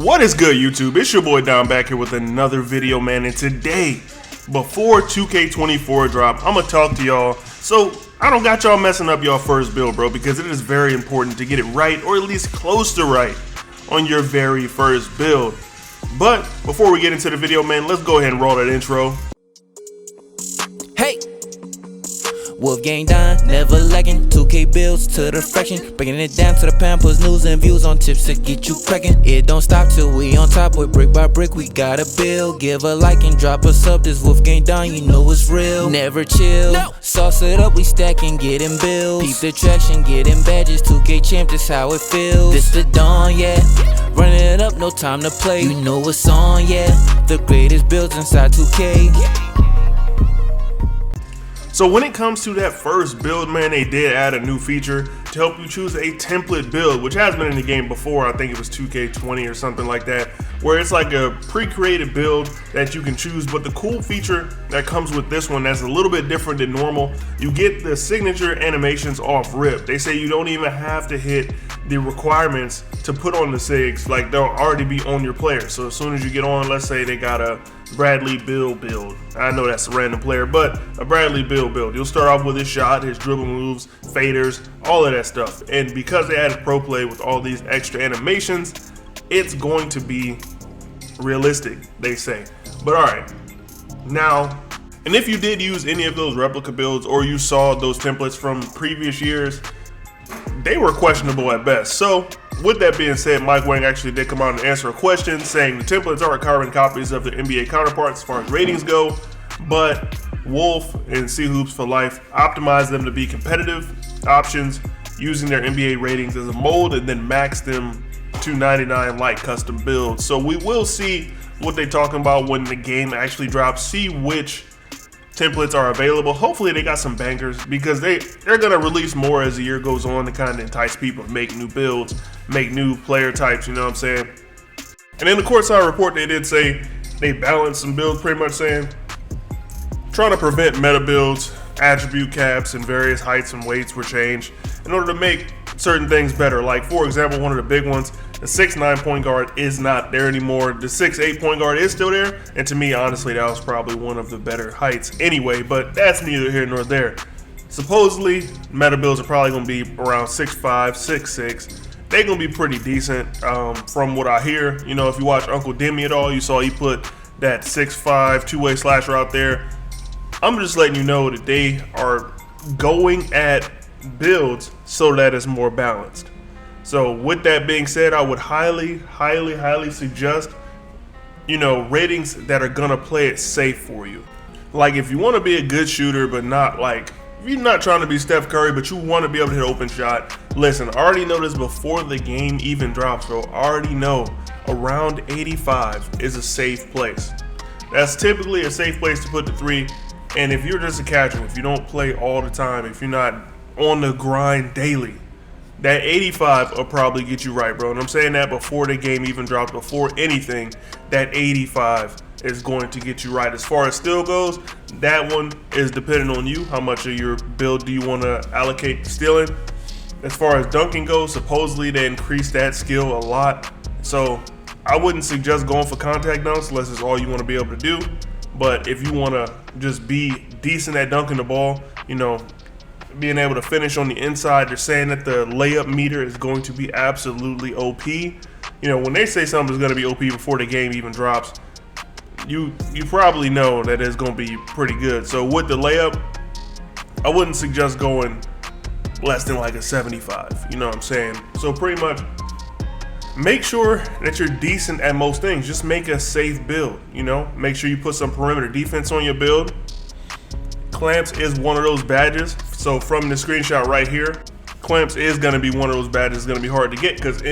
What is good, YouTube? It's your boy Don back here with another video, man. And today, before 2K24 drop, I'm gonna talk to y'all so I don't got y'all messing up y'all first build, bro, because it is very important to get it right, or at least close to right, on your very first build. But before we get into the video, man, let's go ahead and roll that intro. Hey, WolfGxngDon, never lagging. 2K builds to the fraction, breaking it down to the pound, puts news and views on tips to get you cracking. It don't stop till we on top, with brick by brick we gotta build. Give a like and drop a sub. This WolfGxngDon, you know it's real. Never chill, no. Sauce it up, we stacking, getting bills. Peep the traction, getting badges. 2K champ, this how it feels. This the dawn, yeah. Running it up, no time to play. You know it's on, yeah. The greatest builds inside 2K. So when it comes to that first build, man, they did add a new feature to help you choose a template build, which has been in the game before. I think it was 2K20 or something like that, where it's like a pre-created build that you can choose. But the cool feature that comes with this one that's a little bit different than normal, you get the signature animations off rip. They say you don't even have to hit the requirements to put on the SIGs, like they'll already be on your player. So as soon as you get on, let's say they got a Bradley Beal build. I know that's a random player, but a Bradley Beal build. You'll start off with his shot, his dribble moves, faders, all of that stuff. And because they added pro play with all these extra animations, it's going to be realistic, they say. But all right, now, and if you did use any of those replica builds or you saw those templates from previous years, they were questionable at best. So with that being said, Mike Wang actually did come out and answer a question saying the templates are carbon copies of the NBA counterparts as far as ratings go, but Wolf and C Hoops for Life optimized them to be competitive options using their NBA ratings as a mold and then max them to 99 like custom builds. So we will see what they're talking about when the game actually drops, see which templates are available. Hopefully they got some bangers, because they're gonna release more as the year goes on to kind of entice people to make new builds, make new player types, you know what I'm saying? And in the courtside report, they did say they balanced some builds, pretty much saying trying to prevent meta builds, attribute caps, and various heights and weights were changed in order to make certain things better. Like, for example, one of the big ones, the 6'9" point guard is not there anymore. The 6'8" point guard is still there, and to me, honestly, that was probably one of the better heights anyway, but that's neither here nor there. Supposedly, meta builds are probably going to be around 6'5", 6'6". They're going to be pretty decent from what I hear. You know, if you watch Uncle Demi at all, you saw he put that 6'5" two-way slasher out there. I'm just letting you know that they are going at builds so that it's more balanced. So with that being said, I would highly suggest, you know, ratings that are gonna play it safe for you. Like, if you want to be a good shooter, but not like, if you're not trying to be Steph Curry, but you want to be able to hit an open shot, listen, I already know this before the game even drops, bro. I already know around 85 is a safe place. That's typically a safe place to put the three. And if you're just a casual, if you don't play all the time, if you're not on the grind daily, that 85 will probably get you right, bro. And I'm saying that before the game even drops, before anything, that 85 is going to get you right. As far as steal goes, that one is dependent on you. How much of your build do you want to allocate to stealing? As far as dunking goes, supposedly they increased that skill a lot. So I wouldn't suggest going for contact dunks unless it's all you want to be able to do. But if you want to just be decent at dunking the ball, you know, being able to finish on the inside, they're saying that the layup meter is going to be absolutely OP. You know, when they say something's going to be OP before the game even drops, you probably know that it's going to be pretty good. So with the layup, I wouldn't suggest going less than like a 75. You know what I'm saying? So pretty much, make sure that you're decent at most things. Just make a safe build, you know? Make sure you put some perimeter defense on your build. Clamps is one of those badges. So from the screenshot right here, clamps is going to be one of those badges. It's going to be hard to get, because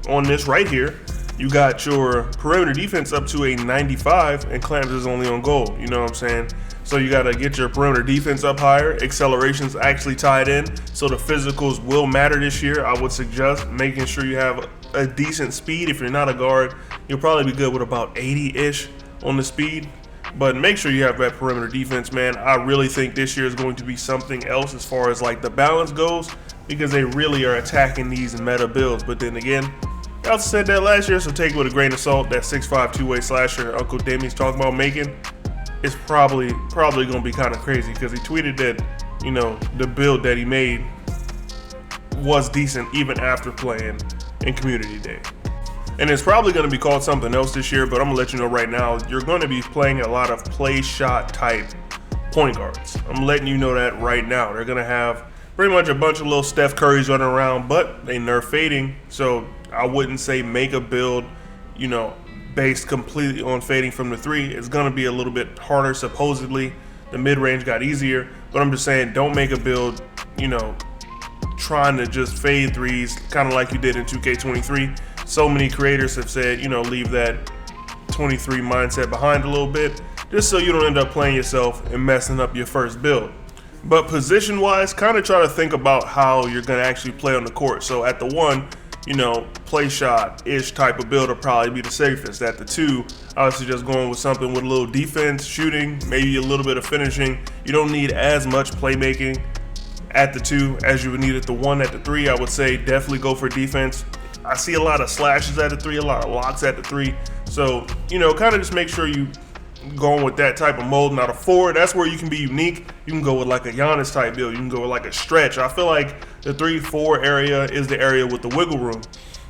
on this right here, you got your perimeter defense up to a 95 and clamps is only on gold. You know what I'm saying? So you got to get your perimeter defense up higher. Acceleration's actually tied in, so the physicals will matter this year. I would suggest making sure you have a decent speed. If you're not a guard, you'll probably be good with about 80-ish on the speed. But make sure you have that perimeter defense, man. I really think this year is going to be something else as far as like the balance goes, because they really are attacking these meta builds. But then again, I also said that last year, so take it with a grain of salt. That 6'5" two-way slasher Uncle Demi's talking about making is probably gonna be kind of crazy, because he tweeted that, you know, the build that he made was decent even after playing in Community Day. And it's probably going to be called something else this year, but I'm going to let you know right now, you're going to be playing a lot of play shot type point guards. I'm letting you know that right now. They're going to have pretty much a bunch of little Steph Currys running around, but they nerf fading. So I wouldn't say make a build, you know, based completely on fading from the three. It's going to be a little bit harder, supposedly. The mid-range got easier, but I'm just saying, don't make a build, you know, trying to just fade threes, kind of like you did in 2K23. So many creators have said, you know, leave that 23 mindset behind a little bit, just so you don't end up playing yourself and messing up your first build. But position-wise, kind of try to think about how you're going to actually play on the court. So at the 1, you know, play shot-ish type of build will probably be the safest. At the 2, obviously just going with something with a little defense, shooting, maybe a little bit of finishing. You don't need as much playmaking at the 2 as you would need at the 1. At the 3, I would say definitely go for defense. I see a lot of slashes at the 3, a lot of locks at the 3. So, you know, kind of just make sure you going with that type of mold. Now the 4, that's where you can be unique. You can go with like a Giannis type build. You can go with like a stretch. I feel like the 3-4 area is the area with the wiggle room.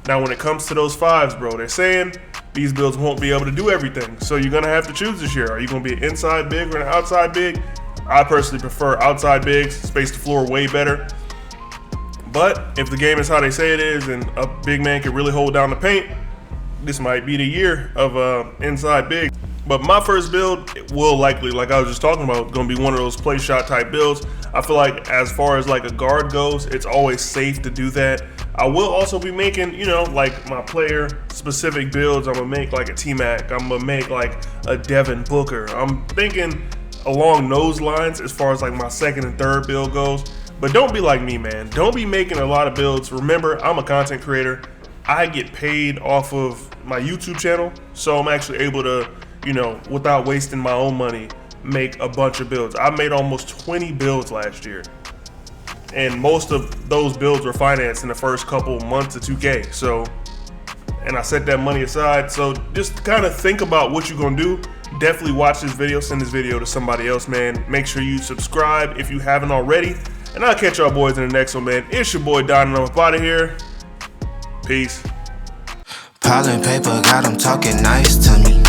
Now when it comes to those 5s, bro, they're saying these builds won't be able to do everything. So you're going to have to choose this year. Are you going to be an inside big or an outside big? I personally prefer outside bigs, space the floor way better. But if the game is how they say it is and a big man can really hold down the paint, this might be the year of inside big. But my first build will likely, like I was just talking about, going to be one of those play shot type builds. I feel like as far as like a guard goes, it's always safe to do that. I will also be making, you know, like my player specific builds. I'm going to make like a T-Mac. I'm going to make like a Devin Booker. I'm thinking along those lines as far as like my second and third build goes. But don't be like me, man. Don't be making a lot of builds. Remember, I'm a content creator. I get paid off of my YouTube channel, so I'm actually able to, you know, without wasting my own money, make a bunch of builds. I made almost 20 builds last year, and most of those builds were financed in the first couple months of 2K. So, and I set that money aside. So just kind of think about what you're gonna do. Definitely watch this video, send this video to somebody else, man. Make sure you subscribe if you haven't already. And I'll catch y'all boys in the next one, man. It's your boy Don, and I'm up out of here. Peace. Piling paper, got them talking nice to me.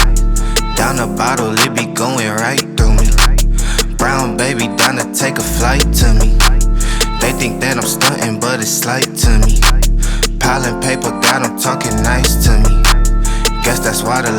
Down the bottle, it be going right through me. Brown baby, down to take a flight to me. They think that I'm stunting, but it's slight to me. Piling paper, got them talking nice to me. Guess that's why the